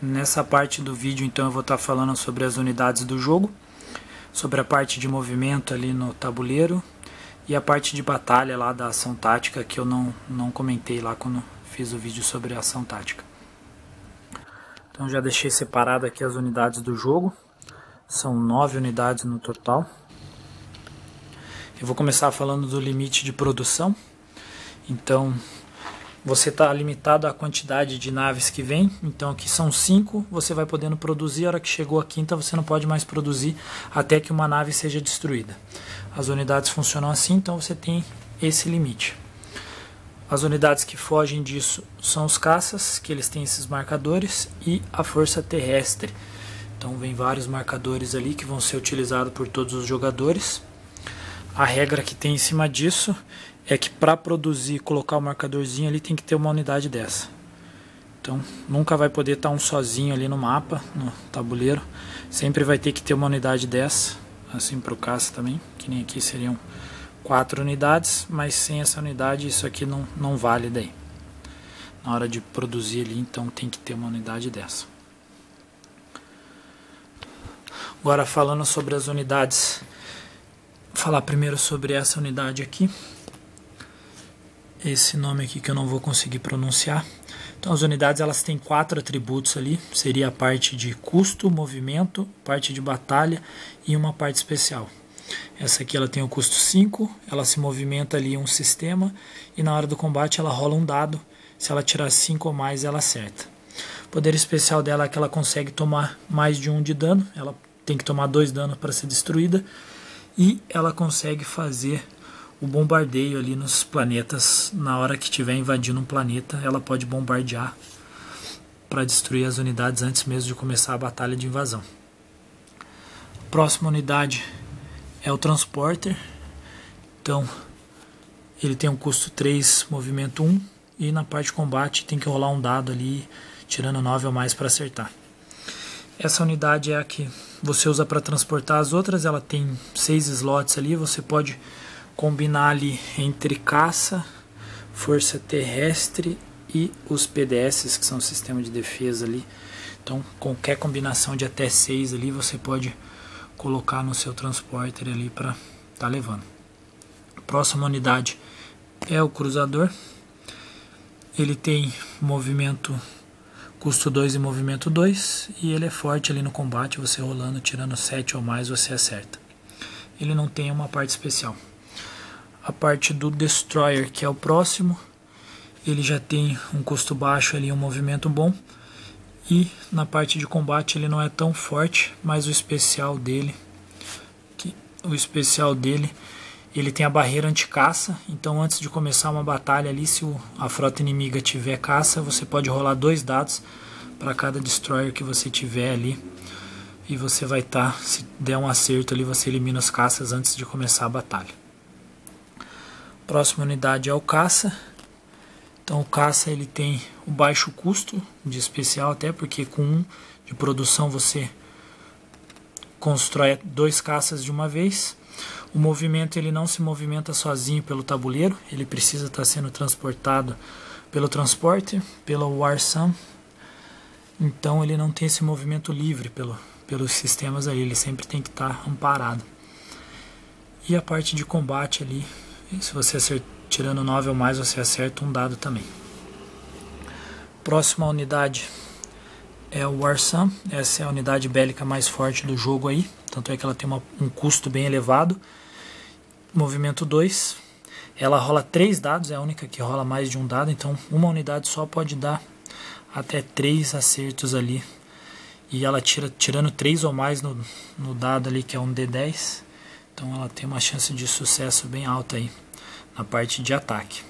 Nessa parte do vídeo então eu vou estar falando sobre as unidades do jogo, sobre a parte de movimento ali no tabuleiro e a parte de batalha lá da ação tática que eu não comentei lá quando fiz o vídeo sobre a ação tática. Então já deixei separado aqui as unidades do jogo, são 9 unidades no total. Eu vou começar falando do limite de produção. Então você está limitado à quantidade de naves que vem, então aqui são 5, você vai podendo produzir, a hora que chegou a quinta você não pode mais produzir até que uma nave seja destruída. As unidades funcionam assim, então você tem esse limite. As unidades que fogem disso são os caças, que eles têm esses marcadores, e a força terrestre. Então vem vários marcadores ali que vão ser utilizados por todos os jogadores. A regra que tem em cima disso é que para produzir e colocar o marcadorzinho ali tem que ter uma unidade dessa. Então nunca vai poder estar um sozinho ali no mapa, no tabuleiro. Sempre vai ter que ter uma unidade dessa, assim para o caça também, que nem aqui seriam 4 unidades, mas sem essa unidade isso aqui não vale daí. Na hora de produzir ali, então tem que ter uma unidade dessa. Agora falando sobre as unidades, vou falar primeiro sobre essa unidade aqui. Esse nome aqui que eu não vou conseguir pronunciar. Então as unidades elas têm 4 atributos ali, seria a parte de custo, movimento, parte de batalha e uma parte especial. Essa aqui ela tem o custo 5, ela se movimenta ali em um sistema e na hora do combate ela rola um dado, se ela tirar 5 ou mais ela acerta. O poder especial dela é que ela consegue tomar mais de 1 de dano, ela tem que tomar 2 danos para ser destruída e ela consegue fazer o bombardeio ali nos planetas. Na hora que estiver invadindo um planeta, ela pode bombardear para destruir as unidades antes mesmo de começar a batalha de invasão. A próxima unidade é o Transporter. Então ele tem um custo 3, movimento 1, e na parte de combate tem que rolar um dado ali, tirando 9 ou mais para acertar. Essa unidade é a que você usa para transportar as outras, ela tem 6 slots ali, você pode combinar ali entre caça, força terrestre e os PDS, que são o sistema de defesa ali. Então qualquer combinação de até 6 ali você pode colocar no seu transporter ali para estar levando. A próxima unidade é o cruzador. Ele tem movimento custo 2 e movimento 2 e ele é forte ali no combate, você rolando, tirando 7 ou mais você acerta. Ele não tem uma parte especial. A parte do Destroyer, que é o próximo, ele já tem um custo baixo ali, um movimento bom. E na parte de combate ele não é tão forte, mas o especial dele, ele tem a barreira anti-caça. Então antes de começar uma batalha ali, se a frota inimiga tiver caça, você pode rolar 2 dados para cada Destroyer que você tiver ali. E você vai estar, se der um acerto ali, você elimina os caças antes de começar a batalha. Próxima unidade é o caça. Então o caça ele tem o baixo custo de especial, até porque com 1 de produção você constrói 2 caças de uma vez. O movimento ele não se movimenta sozinho pelo tabuleiro, ele precisa estar sendo transportado pelo transporter, pelo Warsam. Então ele não tem esse movimento livre pelos sistemas ali, ele sempre tem que estar amparado. E a parte de combate ali, se você tirando 9 ou mais, você acerta um dado também. Próxima unidade é o Warsam. Essa é a unidade bélica mais forte do jogo aí. Tanto é que ela tem um custo bem elevado. Movimento 2. Ela rola 3 dados, é a única que rola mais de um dado. Então uma unidade só pode dar até 3 acertos ali. E ela tirando 3 ou mais no dado ali, que é um D10. Então ela tem uma chance de sucesso bem alta aí na parte de ataque.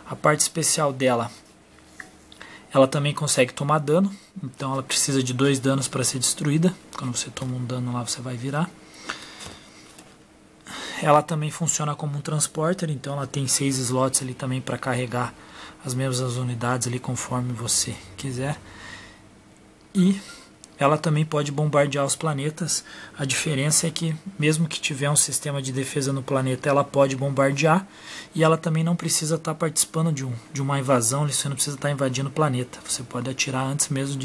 A parte especial dela, ela também consegue tomar dano, então ela precisa de 2 danos para ser destruída. Quando você toma um dano lá, você vai virar. Ela também funciona como um transporter, então ela tem 6 slots ali também para carregar as mesmas unidades ali conforme você quiser. E ela também pode bombardear os planetas. A diferença é que mesmo que tiver um sistema de defesa no planeta, ela pode bombardear, e ela também não precisa estar participando de uma invasão, você não precisa estar invadindo o planeta. Você pode atirar antes mesmo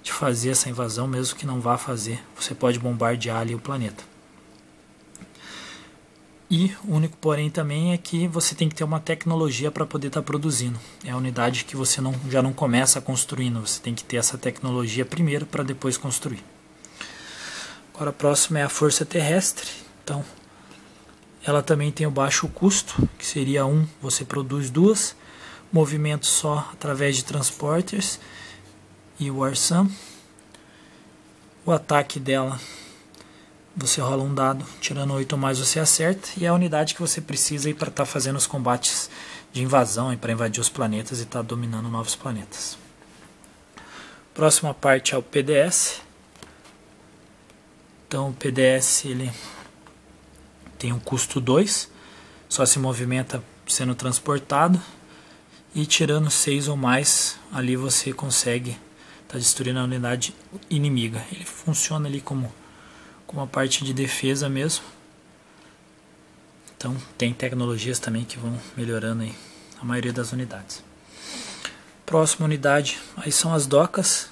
de fazer essa invasão, mesmo que não vá fazer. Você pode bombardear ali o planeta. E o único porém também é que você tem que ter uma tecnologia para poder estar produzindo. É a unidade que você já não começa construindo, você tem que ter essa tecnologia primeiro para depois construir. Agora a próxima é a Força Terrestre. Então ela também tem o baixo custo, que seria você produz 2, movimento só através de transporters e o Warsun. O ataque dela, você rola um dado, tirando 8 ou mais você acerta, e é a unidade que você precisa para estar fazendo os combates de invasão, para invadir os planetas e estar dominando novos planetas. Próxima parte é o PDS. Então o PDS ele tem um custo 2, só se movimenta sendo transportado, e tirando 6 ou mais, ali você consegue estar destruindo a unidade inimiga. Ele funciona ali como uma parte de defesa mesmo. Então tem tecnologias também que vão melhorando aí a maioria das unidades. Próxima unidade aí são as docas.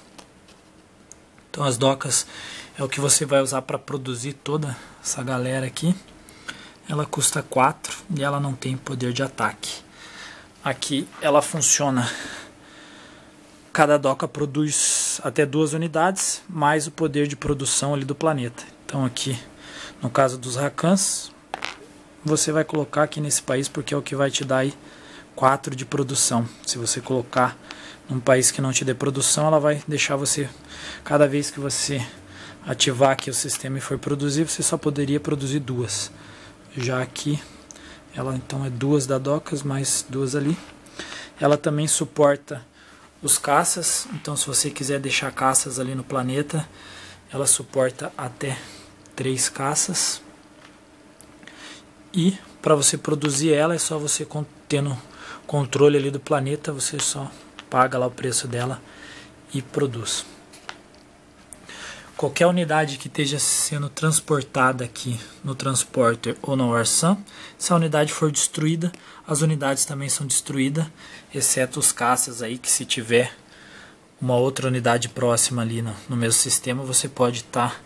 Então as docas é o que você vai usar para produzir toda essa galera aqui. Ela custa 4 e ela não tem poder de ataque. Aqui ela funciona, cada doca produz até 2 unidades, mais o poder de produção ali do planeta. Então aqui, no caso dos Rakans, você vai colocar aqui nesse país porque é o que vai te dar aí 4 de produção. Se você colocar num país que não te dê produção, ela vai deixar você, cada vez que você ativar aqui o sistema e for produzir, você só poderia produzir 2. Já aqui, ela então é 2 da docas, mais 2 ali. Ela também suporta os caças, então se você quiser deixar caças ali no planeta, ela suporta até 3 caças. E para você produzir ela, é só você tendo controle ali do planeta, você só paga lá o preço dela e produz. Qualquer unidade que esteja sendo transportada aqui no transporter ou no Warsun, se a unidade for destruída, as unidades também são destruídas, exceto os caças aí, que se tiver uma outra unidade próxima ali no mesmo sistema, você pode estar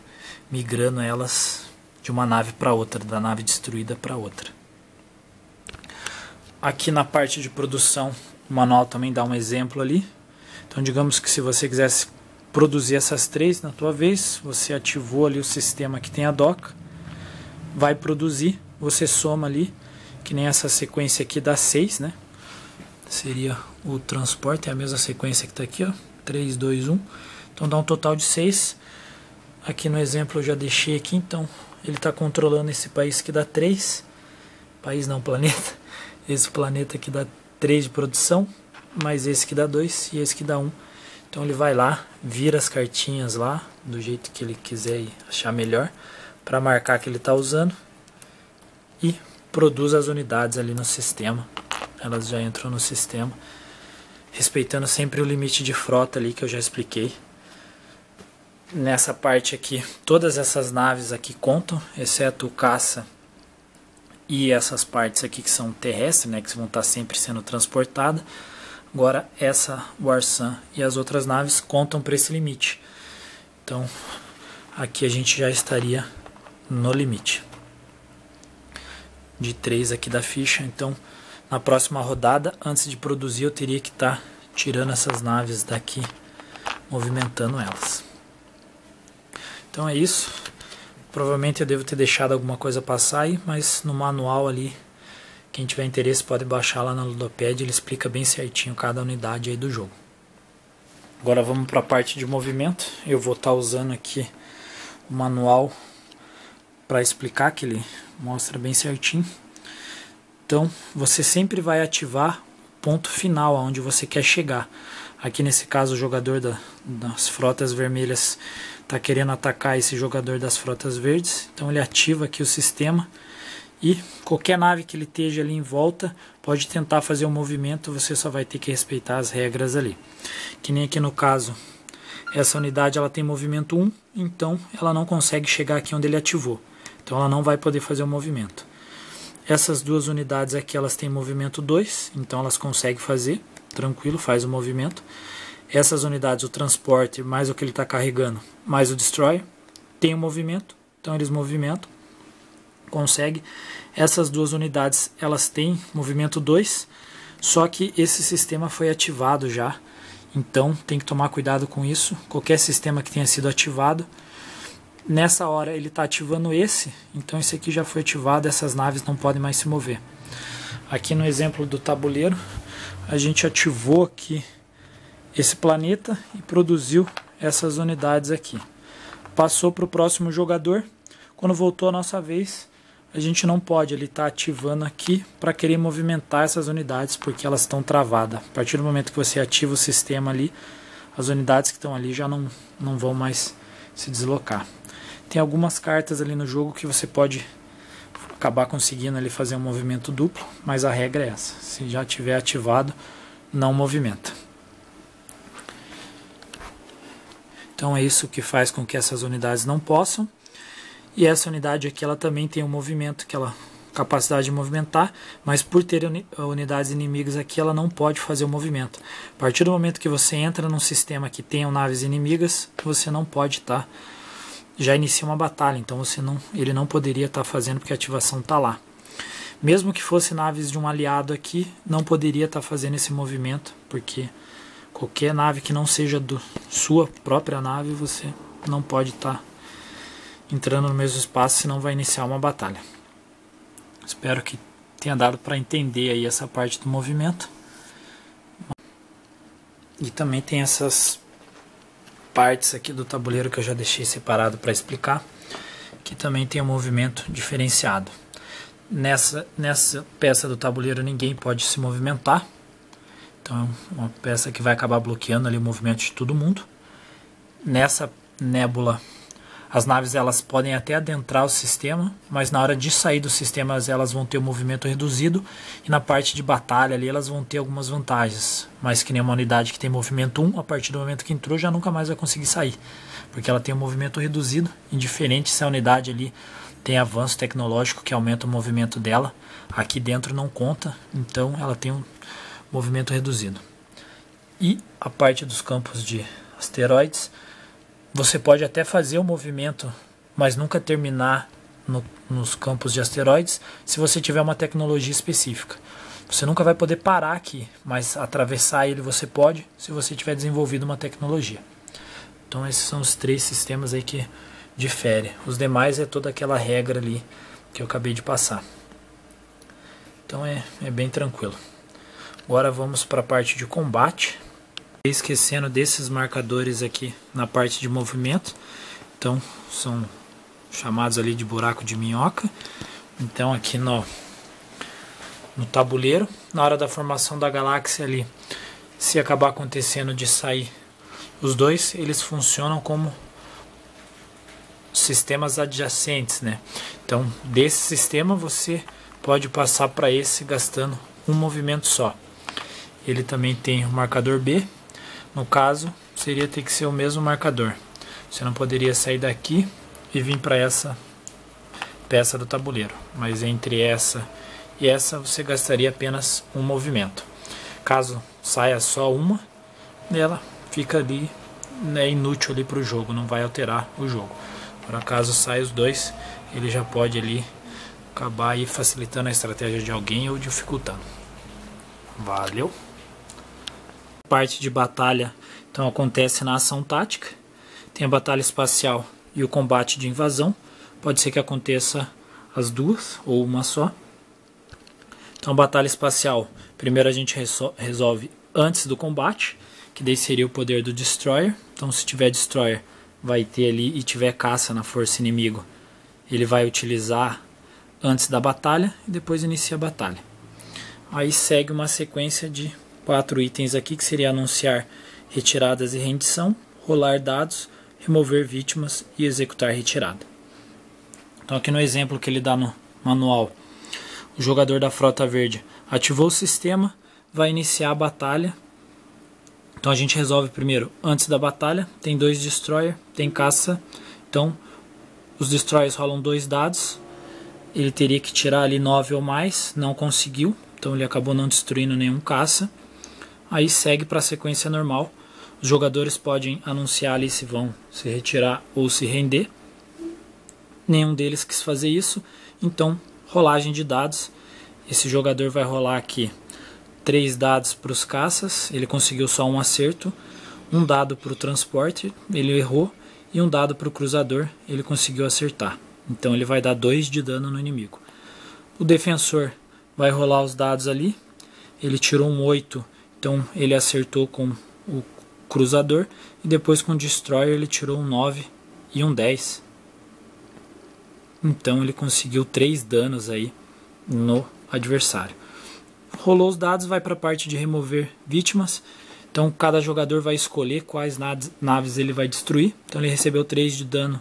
migrando elas de uma nave para outra, da nave destruída para outra. Aqui na parte de produção, o manual também dá um exemplo ali. Então digamos que se você quisesse produzir essas 3 na tua vez, você ativou ali o sistema que tem a doca, vai produzir, você soma ali, que nem essa sequência aqui dá 6, né? Seria o transporte, é a mesma sequência que está aqui, ó, 3, 2, 1. Então dá um total de 6. Aqui no exemplo eu já deixei aqui, então ele está controlando esse país que dá 3. País não, planeta. Esse planeta que dá 3 de produção, mais esse que dá 2 e esse que dá 1. Então ele vai lá, vira as cartinhas lá, do jeito que ele quiser e achar melhor, para marcar que ele está usando, e produz as unidades ali no sistema. Elas já entram no sistema, respeitando sempre o limite de frota ali que eu já expliquei. Nessa parte aqui, todas essas naves aqui contam, exceto o caça e essas partes aqui que são terrestres, né, que vão estar sempre sendo transportadas. Agora essa Warsun e as outras naves contam para esse limite. Então aqui a gente já estaria no limite de 3 aqui da ficha. Então na próxima rodada, antes de produzir, eu teria que estar tirando essas naves daqui, movimentando elas. Então é isso. Provavelmente eu devo ter deixado alguma coisa passar aí, mas no manual ali, quem tiver interesse pode baixar lá na Ludopad, ele explica bem certinho cada unidade aí do jogo. Agora vamos para a parte de movimento. Eu vou estar usando aqui o manual para explicar, que ele mostra bem certinho. Então você sempre vai ativar o ponto final, aonde você quer chegar. Aqui nesse caso o jogador das frotas vermelhas está querendo atacar esse jogador das frotas verdes. Então ele ativa aqui o sistema. E qualquer nave que ele esteja ali em volta pode tentar fazer um movimento, você só vai ter que respeitar as regras ali. Que nem aqui no caso, essa unidade ela tem movimento 1, então ela não consegue chegar aqui onde ele ativou. Então ela não vai poder fazer o movimento. Essas 2 unidades aqui elas têm movimento 2, então elas conseguem fazer, tranquilo, faz o movimento. essas unidades, o transporte, mais o que ele está carregando, mais o destroyer, tem um movimento, então eles movimentam, consegue. Essas duas unidades, elas têm movimento 2, só que esse sistema foi ativado já, então tem que tomar cuidado com isso. Qualquer sistema que tenha sido ativado, nessa hora ele está ativando esse, então esse aqui já foi ativado, essas naves não podem mais se mover. Aqui no exemplo do tabuleiro, a gente ativou aqui esse planeta e produziu essas unidades aqui. Passou para o próximo jogador, quando voltou a nossa vez, a gente não pode, ele está ativando aqui para querer movimentar essas unidades, porque elas estão travadas. A partir do momento que você ativa o sistema ali, as unidades que estão ali já não vão mais se deslocar. Tem algumas cartas ali no jogo que você pode acabar conseguindo ali fazer um movimento duplo, mas a regra é essa, se já tiver ativado, não movimenta. Então é isso que faz com que essas unidades não possam. E essa unidade aqui ela também tem um movimento, capacidade de movimentar, mas por ter unidades inimigas aqui ela não pode fazer o movimento. A partir do momento que você entra num sistema que tenha naves inimigas, você não pode estar, já inicia uma batalha, então ele não poderia estar fazendo porque a ativação está lá. Mesmo que fosse naves de um aliado aqui, não poderia estar fazendo esse movimento, porque qualquer nave que não seja sua própria nave, você não pode estar entrando no mesmo espaço, senão vai iniciar uma batalha. Espero que tenha dado para entender aí essa parte do movimento. E também tem essas partes aqui do tabuleiro que eu já deixei separado para explicar, que também tem um movimento diferenciado. Nessa peça do tabuleiro ninguém pode se movimentar. Então é uma peça que vai acabar bloqueando ali o movimento de todo mundo. Nessa nébula, as naves elas podem até adentrar o sistema, mas na hora de sair do sistema elas vão ter o movimento reduzido. E na parte de batalha ali elas vão ter algumas vantagens. Mas que nem uma unidade que tem movimento 1, a partir do momento que entrou já nunca mais vai conseguir sair. Porque ela tem um movimento reduzido, indiferente se a unidade ali tem avanço tecnológico que aumenta o movimento dela. Aqui dentro não conta, então ela tem um movimento reduzido. E a parte dos campos de asteroides, você pode até fazer o movimento, mas nunca terminar nos campos de asteroides se você tiver uma tecnologia específica. Você nunca vai poder parar aqui, mas atravessar ele você pode se você tiver desenvolvido uma tecnologia. Então esses são os 3 sistemas aí que diferem. Os demais é toda aquela regra ali que eu acabei de passar. Então é bem tranquilo. Agora vamos para a parte de combate. Esquecendo desses marcadores aqui na parte de movimento. Então são chamados ali de buraco de minhoca. Então aqui no tabuleiro, na hora da formação da galáxia ali, se acabar acontecendo de sair os dois, eles funcionam como sistemas adjacentes, né? Então desse sistema você pode passar para esse gastando um movimento só. Ele também tem o marcador B. No caso, seria ter que ser o mesmo marcador. Você não poderia sair daqui e vir para essa peça do tabuleiro. Mas entre essa e essa, você gastaria apenas um movimento. Caso saia só uma, ela fica ali, né, inútil ali para o jogo, não vai alterar o jogo. Por acaso saia os dois, ele já pode ali acabar aí facilitando a estratégia de alguém ou dificultando. Valeu! Parte de batalha então acontece na ação tática, tem a batalha espacial e o combate de invasão, pode ser que aconteça as duas ou uma só. Então batalha espacial, primeiro a gente resolve antes do combate, que daí seria o poder do destroyer. Então se tiver destroyer vai ter ali e tiver caça na força inimigo, ele vai utilizar antes da batalha e depois inicia a batalha. Aí segue uma sequência de 4 itens aqui, que seria anunciar retiradas e rendição, rolar dados, remover vítimas e executar retirada. Então aqui no exemplo que ele dá no manual, o jogador da frota verde ativou o sistema, vai iniciar a batalha. Então a gente resolve primeiro antes da batalha, tem 2 destroyer, tem caça, então os destroyers rolam 2 dados, ele teria que tirar ali 9 ou mais, não conseguiu, então ele acabou não destruindo nenhum caça. Aí segue para a sequência normal, Os jogadores podem anunciar ali se vão se retirar ou se render. Nenhum deles quis fazer isso, então rolagem de dados. Esse jogador vai rolar aqui 3 dados para os caças, ele conseguiu só um acerto, um dado para o transporte, ele errou, e um dado para o cruzador, ele conseguiu acertar. Então ele vai dar 2 de dano no inimigo. O defensor vai rolar os dados ali, ele tirou um 8, então ele acertou com o cruzador, e depois com o destroyer ele tirou um 9 e um 10. Então ele conseguiu 3 danos aí no adversário. Rolou os dados, vai para a parte de remover vítimas. Então cada jogador vai escolher quais naves ele vai destruir. Então ele recebeu 3 de dano,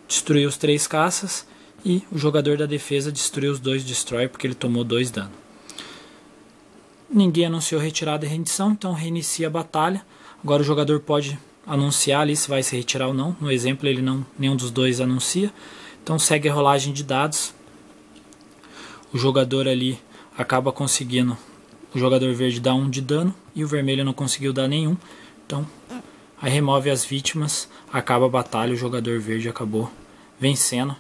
destruiu os 3 caças. E o jogador da defesa destruiu os 2 destroy porque ele tomou 2 dano. Ninguém anunciou retirada e rendição, então reinicia a batalha. Agora o jogador pode anunciar ali se vai se retirar ou não. No exemplo ele nenhum dos dois anuncia. Então segue a rolagem de dados. O jogador ali acaba conseguindo, o jogador verde dá 1 de dano e o vermelho não conseguiu dar nenhum. Então aí remove as vítimas, acaba a batalha, o jogador verde acabou vencendo.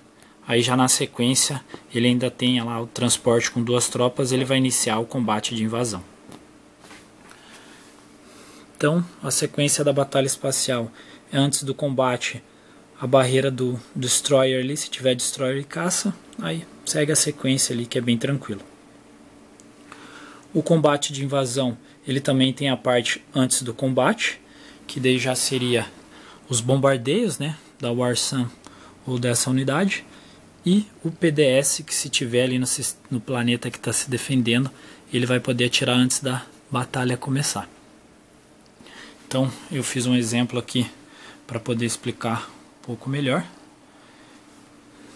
Aí já na sequência ele ainda tem lá o transporte com 2 tropas, ele vai iniciar o combate de invasão. Então a sequência da batalha espacial é antes do combate a barreira do destroyer ali, se tiver destroyer e caça, aí segue a sequência ali que é bem tranquilo. O combate de invasão, ele também tem a parte antes do combate, que daí já seria os bombardeios, né, da Warsun ou dessa unidade, e o PDS, que se tiver ali no planeta que está se defendendo, ele vai poder atirar antes da batalha começar. Então eu fiz um exemplo aqui para poder explicar um pouco melhor.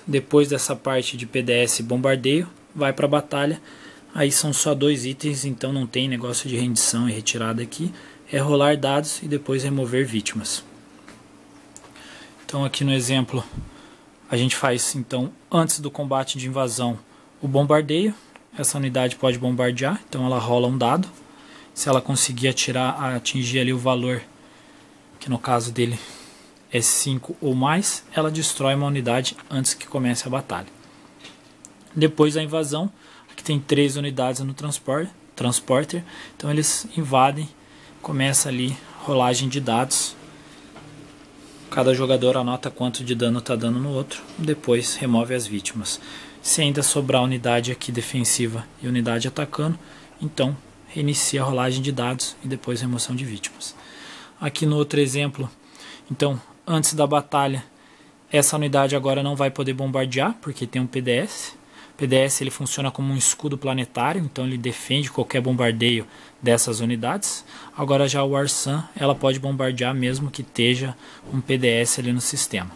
Depois dessa parte de PDS e bombardeio, vai para a batalha. Aí são só 2 itens, então não tem negócio de rendição e retirada aqui. É rolar dados e depois remover vítimas. Então aqui no exemplo a gente faz então antes do combate de invasão o bombardeio. Essa unidade pode bombardear, então ela rola um dado. Se ela conseguir atingir ali o valor, que no caso dele é 5 ou mais, ela destrói uma unidade antes que comece a batalha. Depois da invasão, aqui tem 3 unidades no transporter, então eles invadem, começa ali rolagem de dados. Cada jogador anota quanto de dano está dando no outro, depois remove as vítimas. Se ainda sobrar unidade aqui defensiva e unidade atacando, então reinicia a rolagem de dados e depois remoção de vítimas. Aqui no outro exemplo, então antes da batalha, essa unidade agora não vai poder bombardear porque tem um PDS. O PDS ele funciona como um escudo planetário, então ele defende qualquer bombardeio dessas unidades. Agora já o Warsun, ela pode bombardear mesmo que esteja um PDS ali no sistema.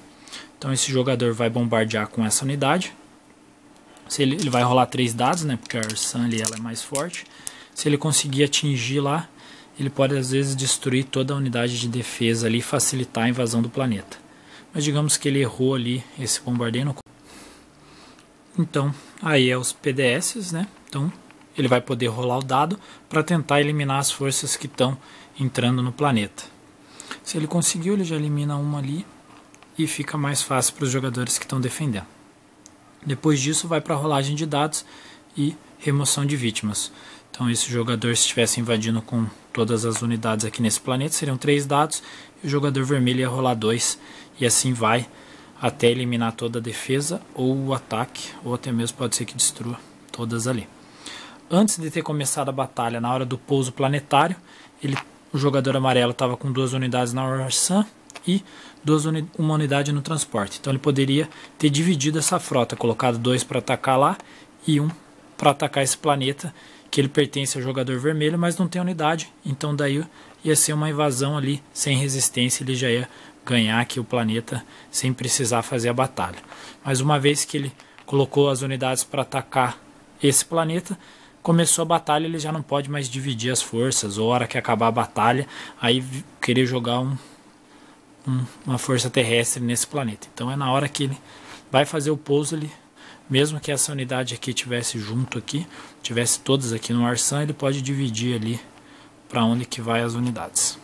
Então esse jogador vai bombardear com essa unidade. Ele vai rolar 3 dados, né, porque a Warsun ali ela é mais forte. Se ele conseguir atingir lá, ele pode às vezes destruir toda a unidade de defesa ali e facilitar a invasão do planeta. Mas digamos que ele errou ali esse bombardeio. Então, aí é os PDS, né? Então, ele vai poder rolar o dado para tentar eliminar as forças que estão entrando no planeta. Se ele conseguiu, ele já elimina uma ali e fica mais fácil para os jogadores que estão defendendo. Depois disso, vai para a rolagem de dados e remoção de vítimas. Então esse jogador, se estivesse invadindo com todas as unidades aqui nesse planeta, seriam 3 dados, e o jogador vermelho ia rolar 2, e assim vai até eliminar toda a defesa ou o ataque, ou até mesmo pode ser que destrua todas ali. Antes de ter começado a batalha, na hora do pouso planetário, o jogador amarelo estava com 2 unidades na Warsun e uma unidade no transporte. Então ele poderia ter dividido essa frota, colocado 2 para atacar lá e 1 para atacar esse planeta, que ele pertence ao jogador vermelho, mas não tem unidade, então daí ia ser uma invasão ali sem resistência, ele já ia ganhar aqui o planeta sem precisar fazer a batalha. Mas uma vez que ele colocou as unidades para atacar esse planeta, começou a batalha, ele já não pode mais dividir as forças, ou a hora que acabar a batalha, aí querer jogar uma força terrestre nesse planeta. Então é na hora que ele vai fazer o pouso, ele, mesmo que essa unidade aqui tivesse junto aqui, tivesse todas aqui no Warsun, ele pode dividir ali para onde que vai as unidades.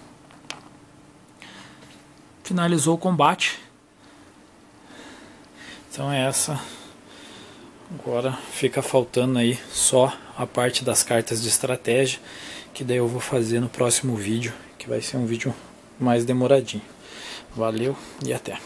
finalizou o combate. Então é essa. Agora fica faltando aí só a parte das cartas de estratégia, que daí eu vou fazer no próximo vídeo, que vai ser um vídeo mais demoradinho. Valeu e até!